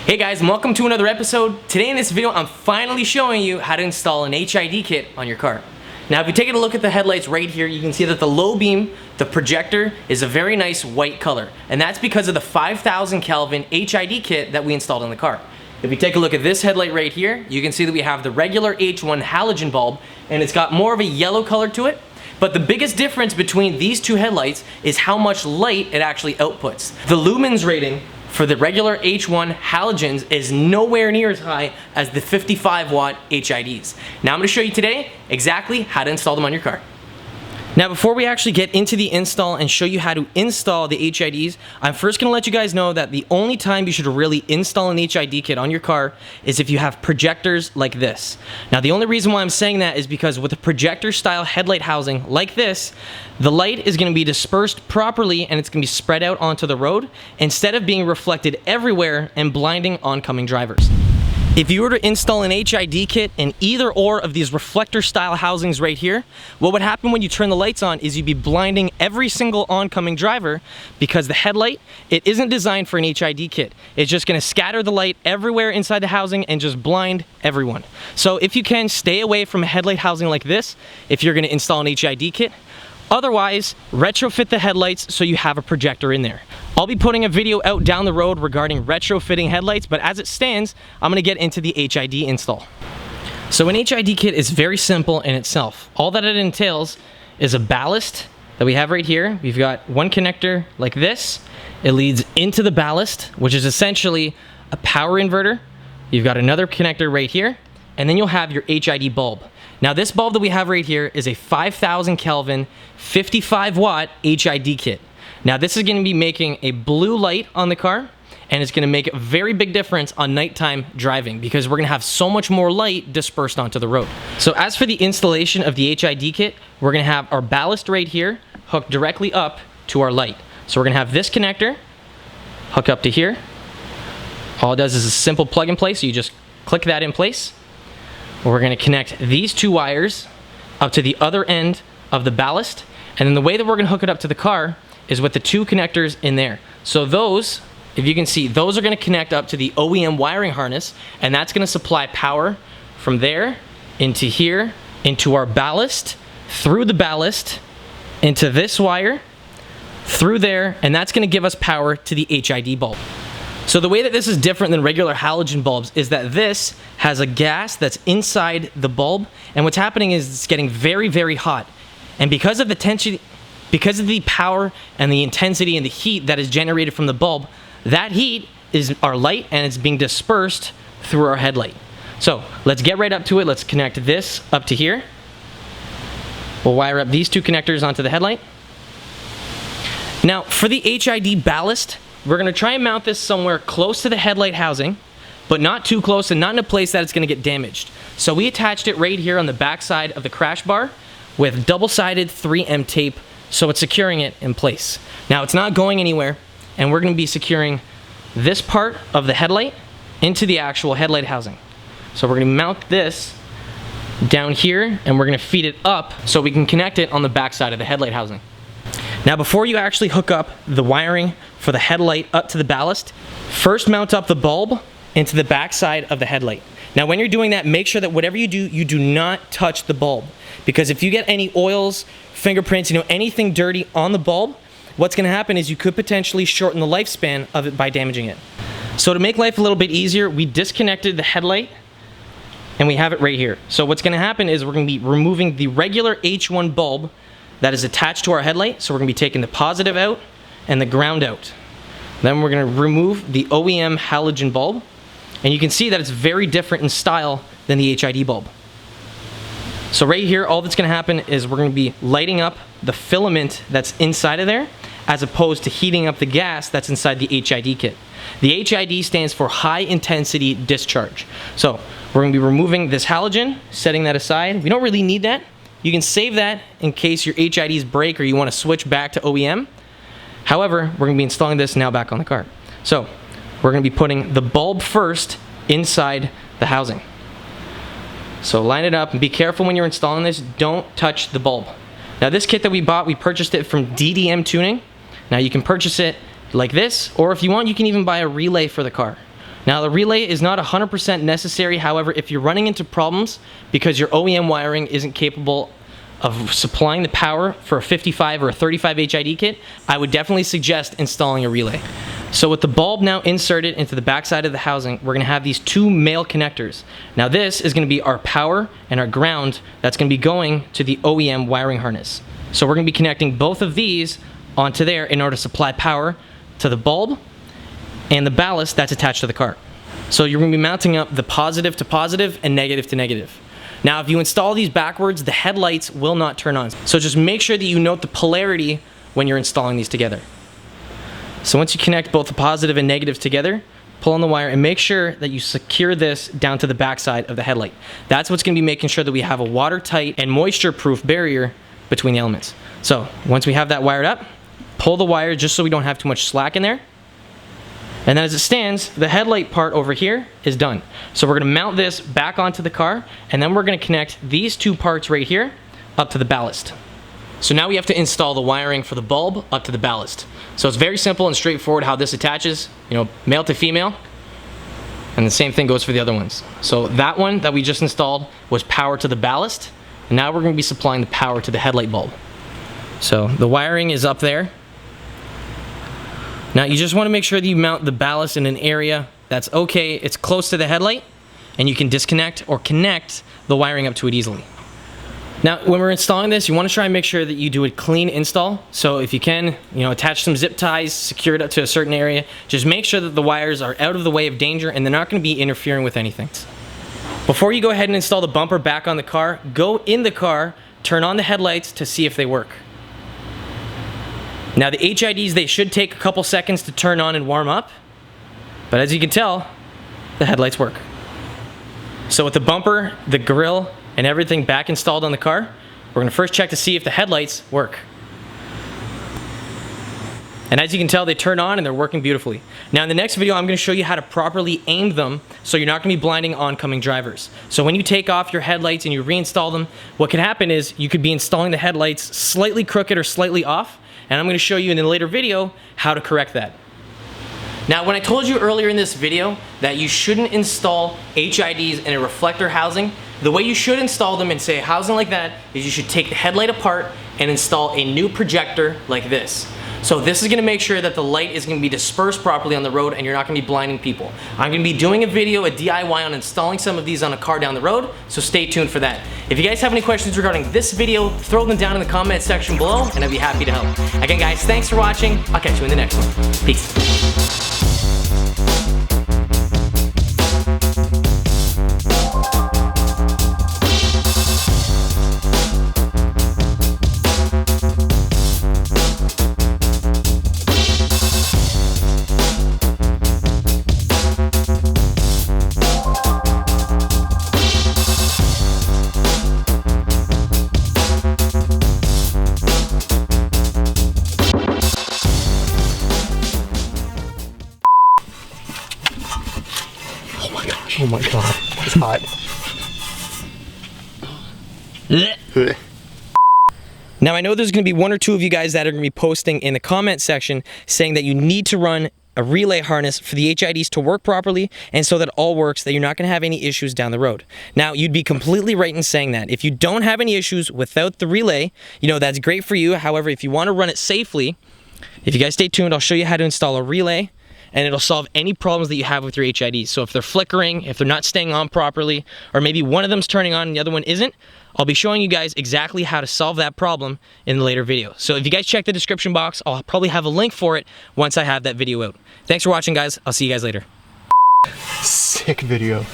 Hey guys, and welcome to another episode. Today in this video, I'm finally showing you how to install an HID kit on your car. Now, if you take a look at the headlights right here, you can see that the low beam, the projector, is a very nice white color. And that's because of the 5000 Kelvin HID kit that we installed in the car. If you take a look at this headlight right here, you can see that we have the regular H1 halogen bulb, and it's got more of a yellow color to it. But the biggest difference between these two headlights is how much light it actually outputs. The lumens rating for the regular H1 halogens is nowhere near as high as the 55 watt HIDs. Now I'm going to show you today exactly how to install them on your car. Now before we actually get into the install and show you how to install the HIDs, I'm first going to let you guys know that the only time you should really install an HID kit on your car is if you have projectors like this. Now the only reason why I'm saying that is because with a projector style headlight housing like this, the light is going to be dispersed properly and it's going to be spread out onto the road instead of being reflected everywhere and blinding oncoming drivers. If you were to install an HID kit in either or of these reflector style housings right here, what would happen when you turn the lights on is you'd be blinding every single oncoming driver because the headlight, it isn't designed for an HID kit. It's just going to scatter the light everywhere inside the housing and just blind everyone. So if you can, stay away from a headlight housing like this if you're going to install an HID kit. Otherwise, retrofit the headlights so you have a projector in there. I'll be putting a video out down the road regarding retrofitting headlights, but as it stands, I'm going to get into the HID install. So an HID kit is very simple in itself. All that it entails is a ballast that we have right here. We've got one connector like this. It leads into the ballast, which is essentially a power inverter. You've got another connector right here, and then you'll have your HID bulb. Now this bulb that we have right here is a 5000 Kelvin 55 watt HID kit. Now this is going to be making a blue light on the car, and it's going to make a very big difference on nighttime driving because we're going to have so much more light dispersed onto the road. So as for the installation of the HID kit, we're going to have our ballast right here hooked directly up to our light. So we're going to have this connector hook up to here. All it does is a simple plug and play, so you just click that in place. We're going to connect these two wires up to the other end of the ballast, and then the way that we're going to hook it up to the car is with the two connectors in there. So those, if you can see, those are going to connect up to the OEM wiring harness, and that's going to supply power from there into here, into our ballast, through the ballast, into this wire, through there, and that's going to give us power to the HID bulb. So the way that this is different than regular halogen bulbs is that this has a gas that's inside the bulb, and what's happening is it's getting very, very hot. And because of the tension, because of the power and the intensity and the heat that is generated from the bulb, that heat is our light and it's being dispersed through our headlight. So let's get right up to it. Let's connect this up to here. We'll wire up these two connectors onto the headlight. Now for the HID ballast, we're going to try and mount this somewhere close to the headlight housing, but not too close and not in a place that it's going to get damaged. So we attached it right here on the back side of the crash bar with double-sided 3M tape, so it's securing it in place. Now it's not going anywhere, and we're going to be securing this part of the headlight into the actual headlight housing. So we're going to mount this down here, and we're going to feed it up so we can connect it on the back side of the headlight housing. Now before you actually hook up the wiring for the headlight up to the ballast, first mount up the bulb into the back side of the headlight. Now when you're doing that, make sure that whatever you do not touch the bulb, because if you get any oils, fingerprints, anything dirty on the bulb, what's going to happen is you could potentially shorten the lifespan of it by damaging it. So to make life a little bit easier, we disconnected the headlight and we have it right here. So what's going to happen is we're going to be removing the regular H1 bulb that is attached to our headlight. So we're going to be taking the positive out and the ground out. Then we're going to remove the OEM halogen bulb, and you can see that it's very different in style than the HID bulb. So right here, all that's going to happen is we're going to be lighting up the filament that's inside of there as opposed to heating up the gas that's inside the HID kit. The HID stands for high intensity discharge. So we're going to be removing this halogen, setting that aside. We don't really need that. You can save that in case your HIDs break or you want to switch back to OEM. However, we're going to be installing this now back on the car. So we're going to be putting the bulb first inside the housing. So line it up and be careful when you're installing this. Don't touch the bulb. Now this kit that we bought, we purchased it from DDM Tuning. Now you can purchase it like this, or if you want, you can even buy a relay for the car. Now the relay is not 100% necessary, however, if you're running into problems because your OEM wiring isn't capable of supplying the power for a 55 or a 35 HID kit, I would definitely suggest installing a relay. So with the bulb now inserted into the backside of the housing, we're gonna have these two male connectors. Now this is gonna be our power and our ground that's gonna be going to the OEM wiring harness. So we're gonna be connecting both of these onto there in order to supply power to the bulb and the ballast that's attached to the car. So you're gonna be mounting up the positive to positive and negative to negative. Now if you install these backwards, the headlights will not turn on. So just make sure that you note the polarity when you're installing these together. So once you connect both the positive and negatives together, pull on the wire and make sure that you secure this down to the backside of the headlight. That's what's gonna be making sure that we have a watertight and moisture-proof barrier between the elements. So once we have that wired up, pull the wire just so we don't have too much slack in there. And then as it stands, the headlight part over here is done. So we're gonna mount this back onto the car, and then we're gonna connect these two parts right here up to the ballast. So now we have to install the wiring for the bulb up to the ballast. So it's very simple and straightforward how this attaches, male to female. And the same thing goes for the other ones. So that one that we just installed was power to the ballast, and now we're gonna be supplying the power to the headlight bulb. So the wiring is up there. Now you just want to make sure that you mount the ballast in an area that's okay, it's close to the headlight, and you can disconnect or connect the wiring up to it easily. Now when we're installing this, you want to try and make sure that you do a clean install. So if you can, attach some zip ties, secure it up to a certain area. Just make sure that the wires are out of the way of danger and they're not going to be interfering with anything. Before you go ahead and install the bumper back on the car, go in the car, turn on the headlights to see if they work. Now the HIDs, they should take a couple seconds to turn on and warm up, but as you can tell, the headlights work. So with the bumper, the grille, and everything back installed on the car, we're gonna first check to see if the headlights work. And as you can tell, they turn on and they're working beautifully. Now in the next video, I'm gonna show you how to properly aim them so you're not gonna be blinding oncoming drivers. So when you take off your headlights and you reinstall them, what can happen is you could be installing the headlights slightly crooked or slightly off, and I'm gonna show you in a later video how to correct that. Now when I told you earlier in this video that you shouldn't install HIDs in a reflector housing, the way you should install them in, say, a housing like that is you should take the headlight apart and install a new projector like this. So this is gonna make sure that the light is gonna be dispersed properly on the road and you're not gonna be blinding people. I'm gonna be doing a video, a DIY on installing some of these on a car down the road, so stay tuned for that. If you guys have any questions regarding this video, throw them down in the comment section below and I'd be happy to help. Again guys, thanks for watching. I'll catch you in the next one. Peace. Oh my god, it's hot. Now I know there's going to be one or two of you guys that are going to be posting in the comment section saying that you need to run a relay harness for the HIDs to work properly and so that it all works, that you're not going to have any issues down the road. Now you'd be completely right in saying that. If you don't have any issues without the relay, that's great for you. However, if you want to run it safely, if you guys stay tuned, I'll show you how to install a relay and it'll solve any problems that you have with your HIDs. So if they're flickering, if they're not staying on properly, or maybe one of them's turning on and the other one isn't, I'll be showing you guys exactly how to solve that problem in the later video. So if you guys check the description box, I'll probably have a link for it once I have that video out. Thanks for watching guys, I'll see you guys later. Sick video.